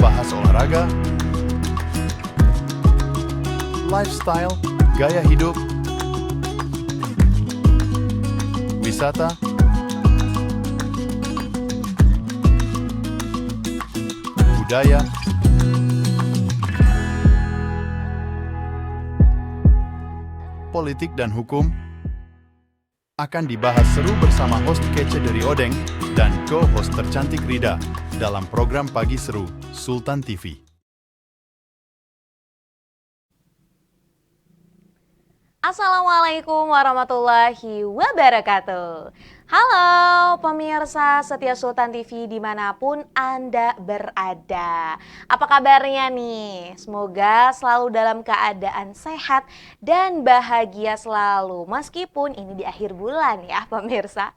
bahas olahraga, lifestyle, gaya hidup, wisata, budaya, politik dan hukum akan dibahas seru bersama host kece dari Odeng dan co-host tercantik Rida dalam program Pagi Seru Sultan TV. Assalamualaikum warahmatullahi wabarakatuh. Halo pemirsa setia Sultan TV dimanapun Anda berada. Apa kabarnya nih? Semoga selalu dalam keadaan sehat dan bahagia selalu meskipun ini di akhir bulan ya pemirsa.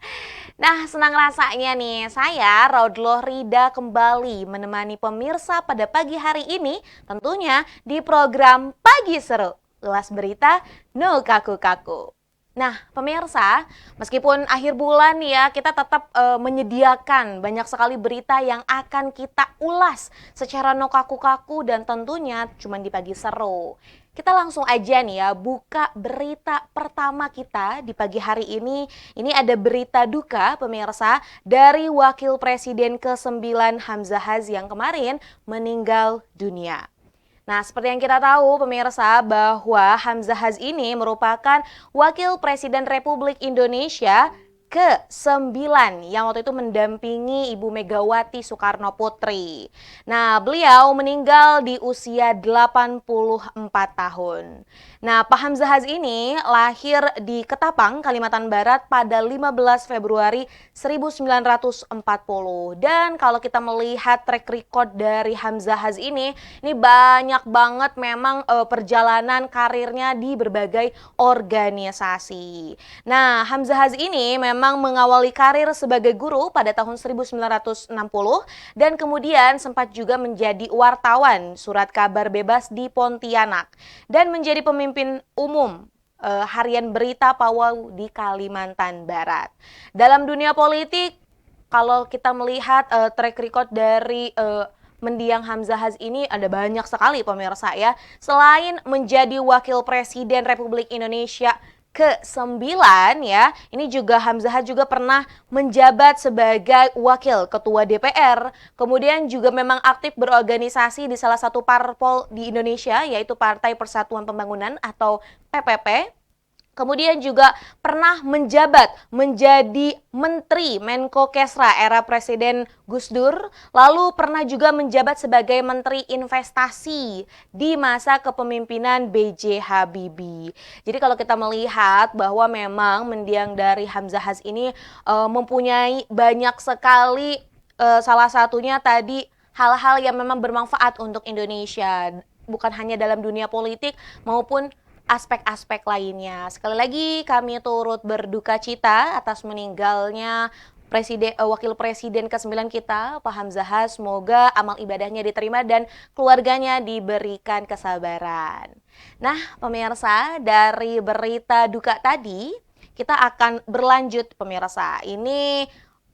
Nah, senang rasanya nih saya Raudloh Rida kembali menemani pemirsa pada pagi hari ini tentunya di program Pagi Seru. Ulas berita, no kaku-kaku. Nah, pemirsa, meskipun akhir bulan ya, kita tetap menyediakan banyak sekali berita yang akan kita ulas secara no kaku-kaku dan tentunya cuma di Pagi Seru. Kita langsung aja nih ya, buka berita pertama kita di pagi hari ini. Ini ada berita duka pemirsa dari Wakil Presiden ke-9 Hamzahas yang kemarin meninggal dunia. Nah, seperti yang kita tahu pemirsa bahwa Hamzahas ini merupakan Wakil Presiden Republik Indonesia ke-9 yang waktu itu mendampingi Ibu Megawati Soekarno Putri. Nah, beliau meninggal di usia 84 tahun. Nah, Pak Hamzahas ini lahir di Ketapang, Kalimantan Barat pada 15 Februari 1940. Dan kalau kita melihat track record dari Hamzahas ini banyak banget memang perjalanan karirnya di berbagai organisasi. Nah, Hamzahas ini memang mengawali karir sebagai guru pada tahun 1960 dan kemudian sempat juga menjadi wartawan surat kabar bebas di Pontianak dan menjadi pemimpin umum harian berita Pawau di Kalimantan Barat. Dalam dunia politik, kalau kita melihat track record dari mendiang Hamzahas ini ada banyak sekali pemirsa ya. Selain menjadi Wakil Presiden Republik Indonesia ke-9 ya, ini juga Hamzahas juga pernah menjabat sebagai Wakil Ketua DPR, kemudian juga memang aktif berorganisasi di salah satu parpol di Indonesia yaitu Partai Persatuan Pembangunan atau PPP. Kemudian juga pernah menjabat menjadi Menteri Menko Kesra era Presiden Gus Dur, lalu pernah juga menjabat sebagai Menteri Investasi di masa kepemimpinan B.J. Habibie. Jadi kalau kita melihat bahwa memang mendiang dari Hamzahas ini mempunyai banyak sekali salah satunya tadi hal-hal yang memang bermanfaat untuk Indonesia, bukan hanya dalam dunia politik maupun aspek-aspek lainnya. Sekali lagi kami turut berduka cita atas meninggalnya Wakil Presiden ke-9 kita, Pak Hamzahas. Semoga amal ibadahnya diterima dan keluarganya diberikan kesabaran. Nah, pemirsa, dari berita duka tadi, kita akan berlanjut pemirsa. Ini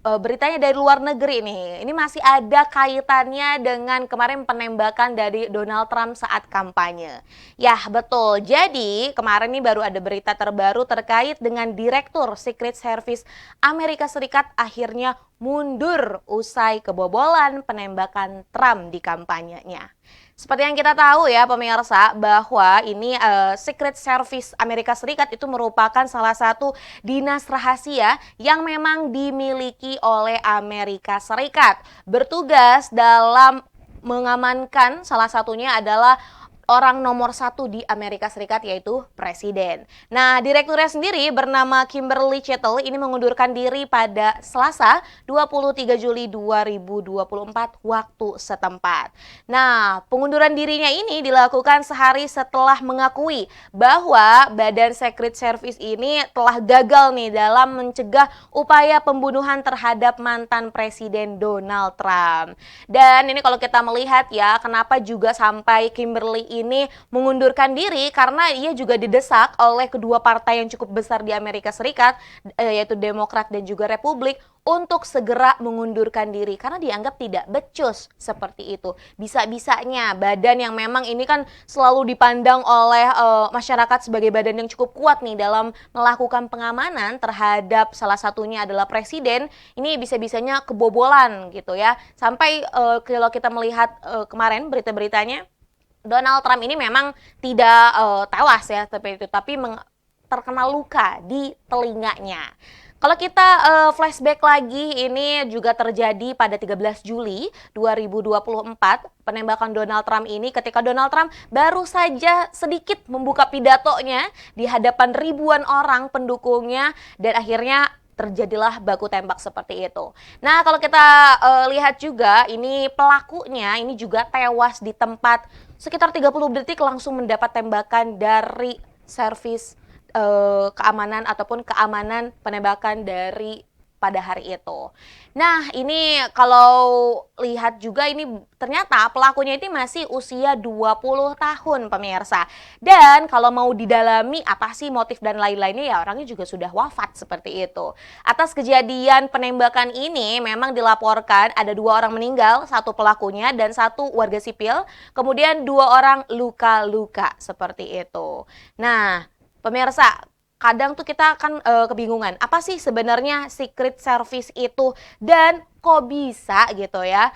beritanya dari luar negeri nih. Ini masih ada kaitannya dengan kemarin penembakan dari Donald Trump saat kampanye. Ya, betul. Jadi, kemarin nih baru ada berita terbaru terkait dengan Direktur Secret Service Amerika Serikat akhirnya mundur usai kebobolan penembakan Trump di kampanyenya. Seperti yang kita tahu ya pemirsa bahwa ini Secret Service Amerika Serikat itu merupakan salah satu dinas rahasia yang memang dimiliki oleh Amerika Serikat. Bertugas dalam mengamankan salah satunya adalah orang nomor 1 di Amerika Serikat yaitu Presiden. Nah, direkturnya sendiri bernama Kimberly Chettle ini mengundurkan diri pada Selasa 23 Juli 2024 waktu setempat. Nah, pengunduran dirinya ini dilakukan sehari setelah mengakui bahwa Badan Secret Service ini telah gagal nih dalam mencegah upaya pembunuhan terhadap mantan Presiden Donald Trump. Dan ini kalau kita melihat ya, kenapa juga sampai Kimberly ini mengundurkan diri karena ia juga didesak oleh kedua partai yang cukup besar di Amerika Serikat, yaitu Demokrat dan juga Republik, untuk segera mengundurkan diri karena dianggap tidak becus seperti itu. Bisa-bisanya badan yang memang ini kan selalu dipandang oleh masyarakat sebagai badan yang cukup kuat nih dalam melakukan pengamanan terhadap salah satunya adalah presiden, ini bisa-bisanya kebobolan gitu ya. Sampai kalau kita melihat kemarin berita-beritanya, Donald Trump ini memang tidak tewas ya seperti itu, tapi terkena luka di telinganya. Kalau kita flashback lagi, ini juga terjadi pada 13 Juli 2024, penembakan Donald Trump ini ketika Donald Trump baru saja sedikit membuka pidatonya di hadapan ribuan orang pendukungnya dan akhirnya terjadilah baku tembak seperti itu. Nah, kalau kita lihat juga ini pelakunya ini juga tewas di tempat sekitar 30 detik langsung mendapat tembakan dari servis keamanan ataupun keamanan penembakan dari pada hari itu. Nah, ini kalau lihat juga ini ternyata pelakunya itu masih usia 20 tahun pemirsa. Dan kalau mau didalami apa sih motif dan lain-lainnya ya orangnya juga sudah wafat seperti itu. Atas kejadian penembakan ini memang dilaporkan ada 2 orang meninggal, 1 pelakunya dan 1 warga sipil. Kemudian 2 orang luka-luka seperti itu. Nah, pemirsa, kadang tuh kita akan kebingungan, apa sih sebenarnya Secret Service itu dan kok bisa gitu ya,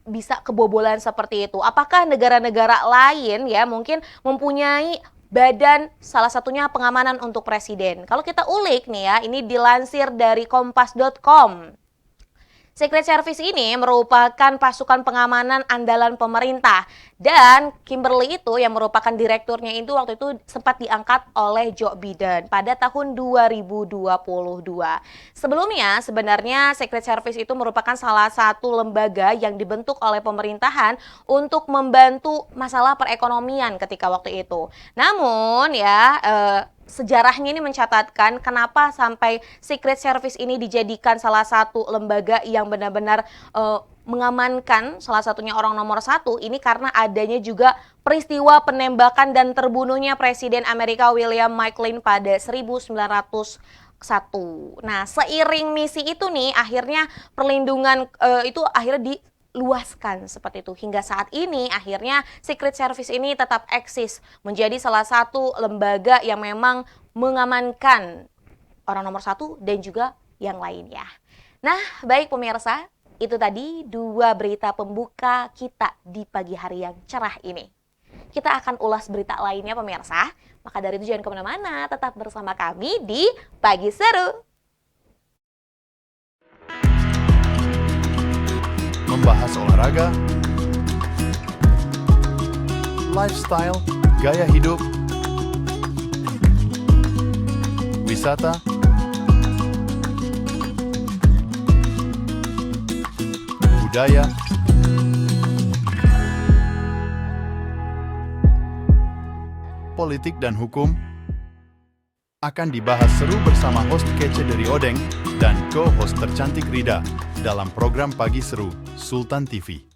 bisa kebobolan seperti itu. Apakah negara-negara lain ya mungkin mempunyai badan salah satunya pengamanan untuk presiden? Kalau kita ulik nih ya, ini dilansir dari kompas.com. Secret Service ini merupakan pasukan pengamanan andalan pemerintah dan Kimberly itu yang merupakan direkturnya itu waktu itu sempat diangkat oleh Joe Biden pada tahun 2022. Sebelumnya sebenarnya Secret Service itu merupakan salah satu lembaga yang dibentuk oleh pemerintahan untuk membantu masalah perekonomian ketika waktu itu. Namun ya sejarahnya ini mencatatkan kenapa sampai Secret Service ini dijadikan salah satu lembaga yang benar-benar mengamankan salah satunya orang nomor 1 ini karena adanya juga peristiwa penembakan dan terbunuhnya Presiden Amerika William McLean pada 1901. Nah, seiring misi itu nih akhirnya perlindungan itu akhirnya diluaskan seperti itu. Hingga saat ini akhirnya Secret Service ini tetap eksis menjadi salah satu lembaga yang memang mengamankan orang nomor 1 dan juga yang lainnya. Nah, baik pemirsa, itu tadi 2 berita pembuka kita di pagi hari yang cerah ini. Kita akan ulas berita lainnya pemirsa, maka dari itu jangan kemana-mana, tetap bersama kami di Pagi Seru. Membahas olahraga, lifestyle, gaya hidup, wisata, budaya, politik dan hukum akan dibahas seru bersama host kece dari Odeng dan co-host tercantik Rida dalam program Pagi Seru Sultan TV.